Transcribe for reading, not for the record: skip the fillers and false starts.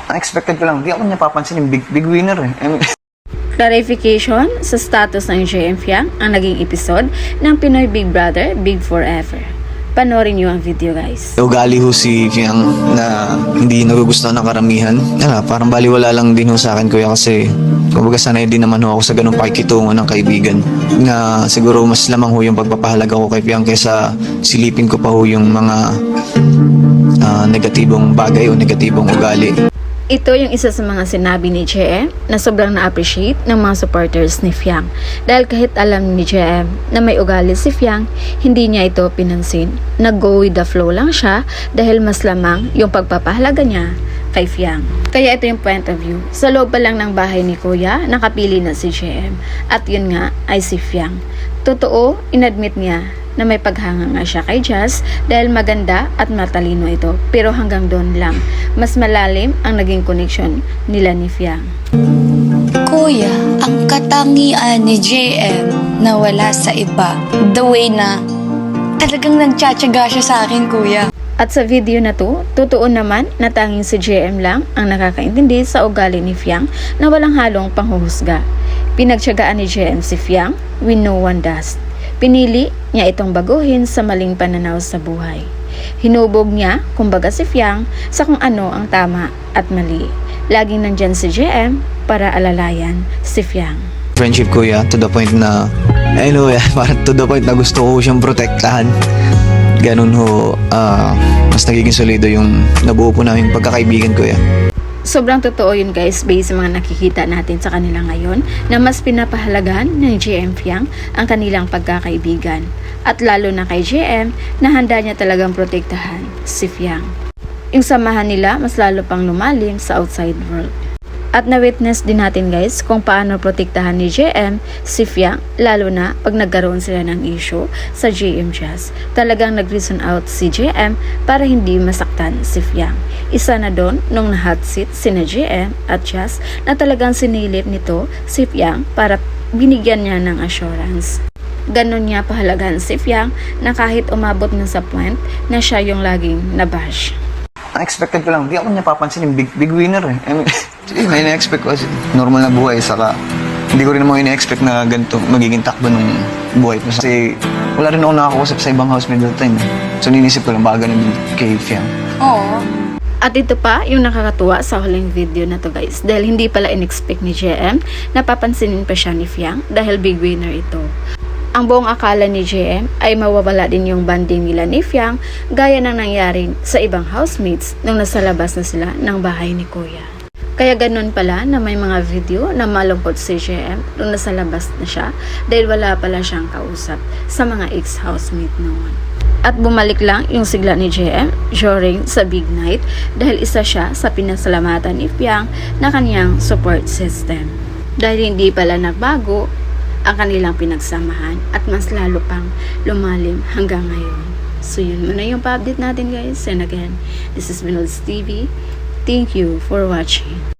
Unexpected ko lang. Di ako niya papansin yung big winner eh. Clarification sa status ng JM Fiang ang naging episode ng Pinoy Big Brother Big Forever. Panoorin niyo ang video, guys. Ugali ho si Fiang na hindi nagugustuhan ng karamihan. Parang baliwala lang din ho sa akin, kuya, kasi kumbaga sanay din naman ho ako sa ganung pakikitungo ng kaibigan. Na siguro mas lamang ho yung pagpapahalaga ko kay Fiang kaysa silipin ko pa ho yung mga negatibong bagay o negatibong ugali. Ito yung isa sa mga sinabi ni JM na sobrang na-appreciate ng mga supporters ni Fiang. Dahil kahit alam ni JM na may ugali si Fiang, hindi niya ito pinansin. Nag-go with the flow lang siya dahil mas lamang yung pagpapahalaga niya kay Fiang. Kaya ito yung point of view. Sa loob pa lang ng bahay ni Kuya, nakapili na si JM. At yun nga ay si Fiang. Totoo, inadmit niya na may paghanga nga siya kay Jazz dahil maganda at matalino ito. Pero hanggang doon lang. Mas malalim ang naging connection nila ni Fiang. Kuya, ang katangian ni JM na wala sa iba. The way na talagang nagtsatsaga siya sa akin, kuya. At sa video na to, totoo naman na tanging si JM lang ang nakakaintindi sa ugali ni Fiang na walang halong panghuhusga. Pinagtyagaan ni JM si Fiang when no one does. Pinili niya itong baguhin sa maling pananaw sa buhay. Hinubog niya, kumbaga si Fiang, sa kung ano ang tama at mali. Laging nandyan si JM para alalayan si Fiang. Friendship, kuya, to the point na parang to the point na gusto ko siyang protektahan. Ganun ho, mas nagiging solido yung nabuo po namin pagkakaibigan, kuya. Sobrang totoo yun, guys, based sa mga nakikita natin sa kanila ngayon na mas pinapahalagahan ng JM Fiang ang kanilang pagkakaibigan. At lalo na kay JM na handa niya talagang protektahan si Fiang. Yung samahan nila mas lalo pang lumalim sa outside world. At na-witness din natin, guys, kung paano protektahan ni JM si Fiang, lalo na pag nagkaroon sila ng issue sa JM Jazz. Talagang nag-reason out si JM para hindi masaktan si Fiang. Isa na doon nung na-hot seat sina JM at Jazz na talagang sinilip nito si Fiang para binigyan niya ng assurance. Ganon niya pahalagan si Fiang na kahit umabot na sa point na siya yung laging nabash. Unexpected ko lang. Di ako niya papansin yung big winner eh. May ina-expect ko kasi normal na buhay, saka hindi ko rin naman ina-expect na ganito magiging takbo ng buhay ko. Kasi wala rin ako nakakausap sa ibang housemate that time. So ninisip ko lang baka ganun din kay Fiang. Oo. At ito pa yung nakakatuwa sa huling video na to, guys, dahil hindi pala in-expect ni JM na papansinin pa siya ni Fiang dahil big winner ito. Ang buong akala ni JM ay mawawala din yung bonding nila ni Fiang gaya ng nangyari sa ibang housemates nung nasa labas na sila ng bahay ni Kuya. Kaya ganun pala na may mga video na malungkot si JM nung nasa labas na siya dahil wala pala siyang kausap sa mga ex-housemate noon. At bumalik lang yung sigla ni JM during sa big night dahil isa siya sa pinasalamatan ni Fiang na kanyang support system. Dahil hindi pala nagbago ang kanilang pinagsamahan at mas lalo pang lumalim hanggang ngayon. So yun muna yung pa-update natin, guys. And again, this is Minods TV. Thank you for watching.